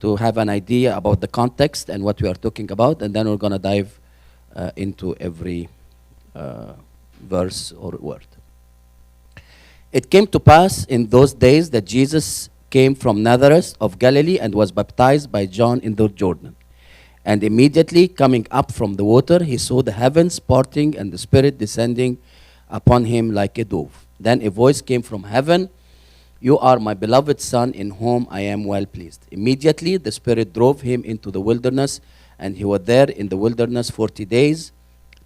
to have an idea about the context and what we are talking about, and then we're going to dive into every verse or word. It came to pass in those days that Jesus came from Nazareth of Galilee and was baptized by John in the Jordan. And immediately coming up from the water, he saw the heavens parting and the Spirit descending upon him like a dove. Then a voice came from heaven, "You are my beloved Son, in whom I am well pleased." Immediately the Spirit drove him into the wilderness, and he was there in the wilderness 40 days,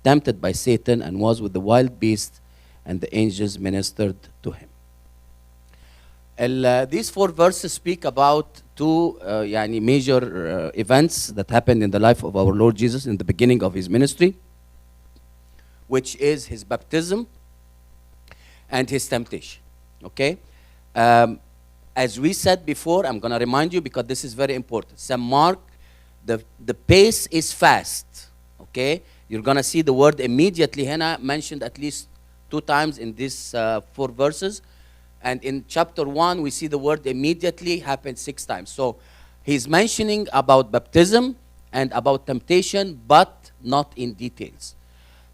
tempted by Satan, and was with the wild beasts, and the angels ministered to him. These 4 verses speak about 2 major events that happened in the life of our Lord Jesus in the beginning of his ministry, which is his baptism and his temptation. Okay? As we said before, I'm going to remind you because this is very important. Some mark, the pace is fast. Okay? You're going to see the word immediately, Hannah mentioned at least 2 times in these 4 verses. And in chapter 1, we see the word immediately happen 6 times. So he's mentioning about baptism and about temptation, but not in details.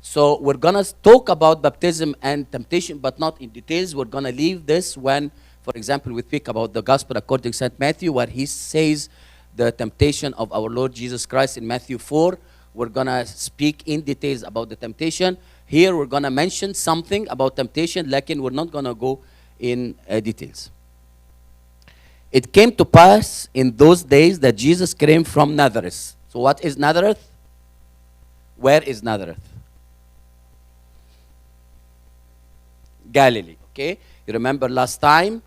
So we're going to talk about baptism and temptation, but not in details. We're going to leave this when, for example, we speak about the gospel according to St. Matthew, where he says the temptation of our Lord Jesus Christ in Matthew 4. We're going to speak in details about the temptation. Here we're going to mention something about temptation, like we're not going to go in details. It came to pass in those days that Jesus came from Nazareth. So what is Nazareth? Where is Nazareth? Galilee. Okay? You remember last time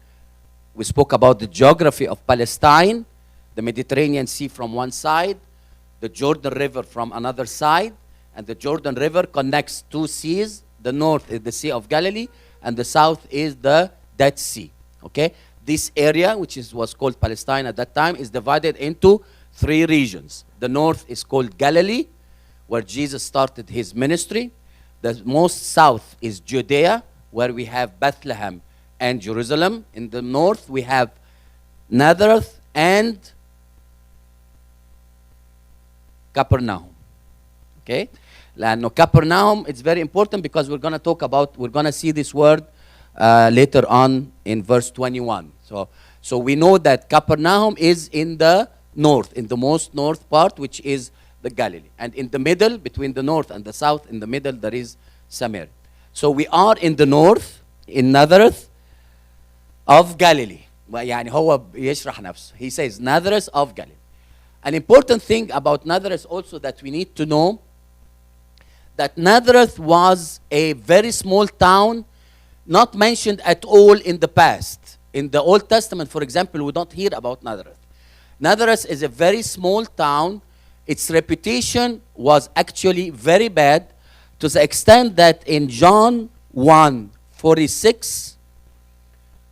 we spoke about the geography of Palestine, the Mediterranean Sea from one side, the Jordan River from another side, and the Jordan River connects 2 seas. The north is the Sea of Galilee, and the south is the Dead Sea. Okay? This area, which was called Palestine at that time, is divided into 3 regions. The north is called Galilee, where Jesus started his ministry. The most south is Judea, where we have Bethlehem and Jerusalem. In the north, we have Nazareth and Capernaum. Okay? Now, Capernaum, it's very important because we're going to see this word later on in verse 21. So we know that Capernaum is in the north, in the most north part, which is the Galilee. And in the middle, between the north and the south, in the middle, there is Samaria. So we are in the north, in Nazareth of Galilee. يعني هو يشرح نفسه. He says Nazareth of Galilee. An important thing about Nazareth also that we need to know, that Nazareth was a very small town, not mentioned at all in the past. In the Old Testament, for example, we don't hear about Nazareth. Nazareth is a very small town. Its reputation was actually very bad, to the extent that in John 1:46,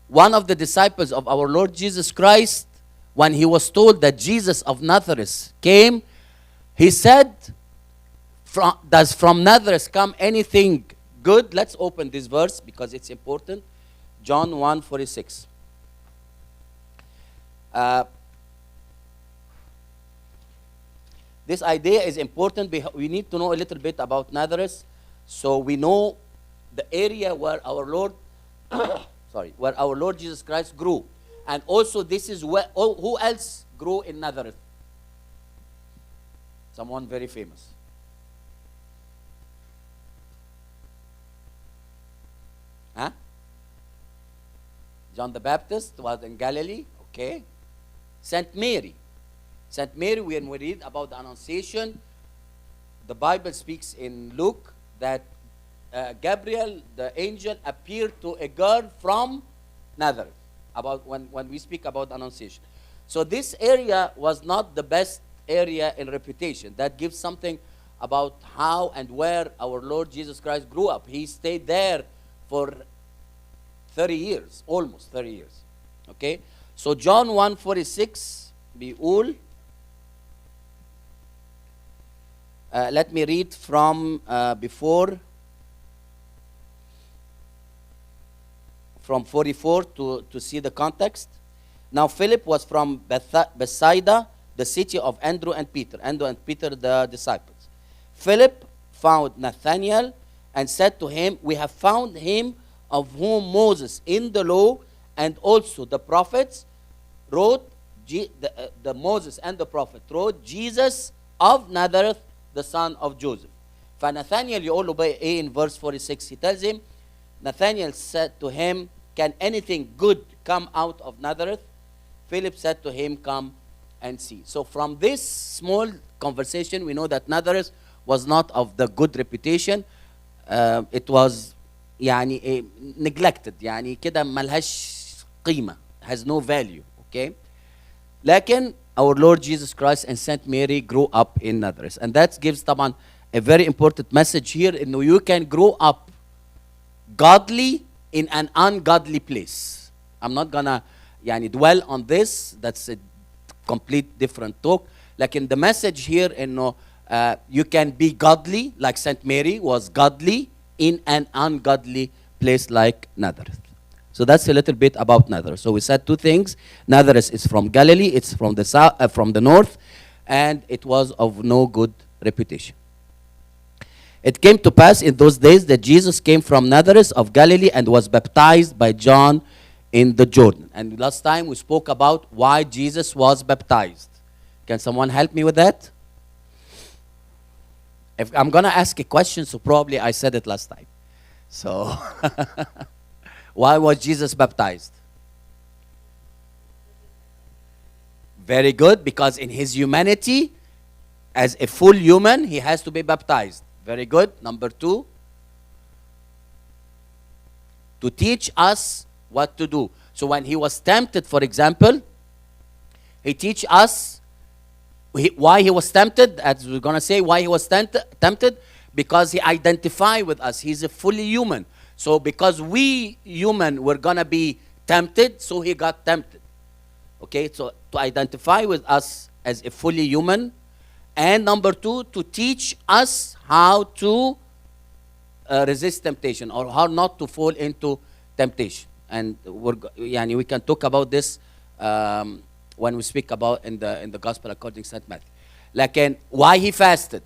one of the disciples of our Lord Jesus Christ, when he was told that Jesus of Nazareth came, he said, does from Nazareth come anything good? Let's open this verse because it's important. John 1:46. This idea is important. We need to know a little bit about Nazareth, so we know the area where our Lord, where our Lord Jesus Christ grew, and also this is where who else grew in Nazareth? Someone very famous. Huh? John the Baptist was in Galilee. Okay. Saint Mary. Saint Mary, when we read about the Annunciation, the Bible speaks in Luke that Gabriel, the angel, appeared to a girl from Nazareth. About when we speak about Annunciation. So this area was not the best area in reputation. That gives something about how and where our Lord Jesus Christ grew up. He stayed there for 30 years, almost 30 years. Okay? So John 1:46 بيقول, let me read from before, from 44 to see the context. Now Philip was from Bethsaida, the city of Andrew and Peter. Andrew and Peter, the disciples. Philip found Nathanael and said to him, "We have found him of whom Moses in the law and also the prophets wrote, the Moses and the prophet wrote, Jesus of Nazareth, the son of Joseph." فناثانيال يقول له بقى ايه in verse 46. He tells him, Nathanael said to him, "Can anything good come out of Nazareth?" Philip said to him, "Come and see." So from this small conversation, we know that Nazareth was not of the good reputation. It was يعني neglected, يعني كده ملهاش قيمة, has no value. Okay. لكن our Lord Jesus Christ and Saint Mary grew up in Nazareth, and that gives طبعا a very important message here. إنه you can grow up godly in an ungodly place. I'm not gonna يعني dwell on this. That's a complete different talk. لكن the message here إنه you can be godly like Saint Mary was godly in an ungodly place like Nazareth. So that's a little bit about Nazareth. So we said two things. Nazareth is from Galilee. It's from the south, from the north, and it was of no good reputation. It came to pass in those days that Jesus came from Nazareth of Galilee and was baptized by John in the Jordan. And last time we spoke about why Jesus was baptized. Can someone help me with that? If I'm going to ask a question, so probably I said it last time. So, why was Jesus baptized? Very good, because in his humanity, as a full human, he has to be baptized. Very good. Number two, to teach us what to do. So when he was tempted, for example, he teach us why he was tempted. As we're going to say, why he was tempted, because he identified with us. He's a fully human. So because we human were going to be tempted, so he got tempted. Okay, so to identify with us as a fully human. And number two, to teach us how to resist temptation, or how not to fall into temptation. And we can talk about this when we speak about in the Gospel according to St. Matthew. Like, why he fasted?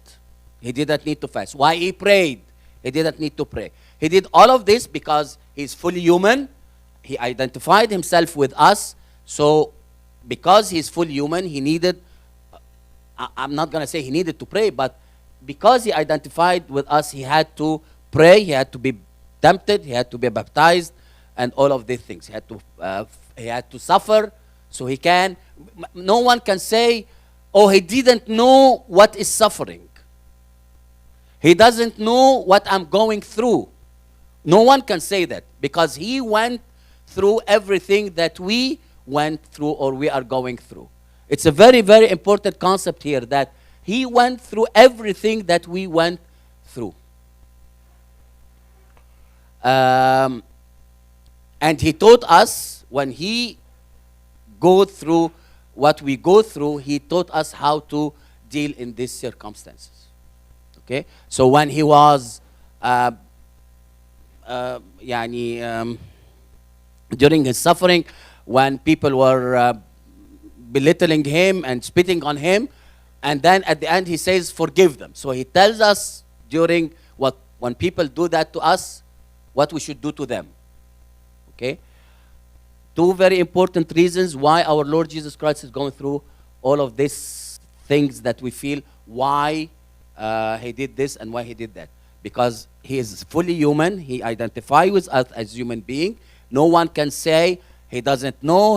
He didn't need to fast. Why he prayed? He didn't need to pray. He did all of this because he's fully human. He identified himself with us. So because he's fully human, he needed, I'm not going to say he needed to pray, but because he identified with us, he had to pray, he had to be tempted, he had to be baptized, and all of these things. He had to suffer, so he can. No one can say, oh, he didn't know what is suffering. He doesn't know what I'm going through. No one can say that, because he went through everything that we went through or we are going through. It's a very, very important concept here, that he went through everything that we went through. And he taught us, when he go through what we go through, he taught us how to deal in these circumstances. Okay? So when he was during his suffering, when people were belittling him and spitting on him, and then at the end he says, forgive them. So he tells us when people do that to us, what we should do to them. Okay? Two very important reasons why our Lord Jesus Christ is going through all of these things that we feel, why he did this and why he did that. Because he is fully human. He identifies with us as human being. No one can say he doesn't know,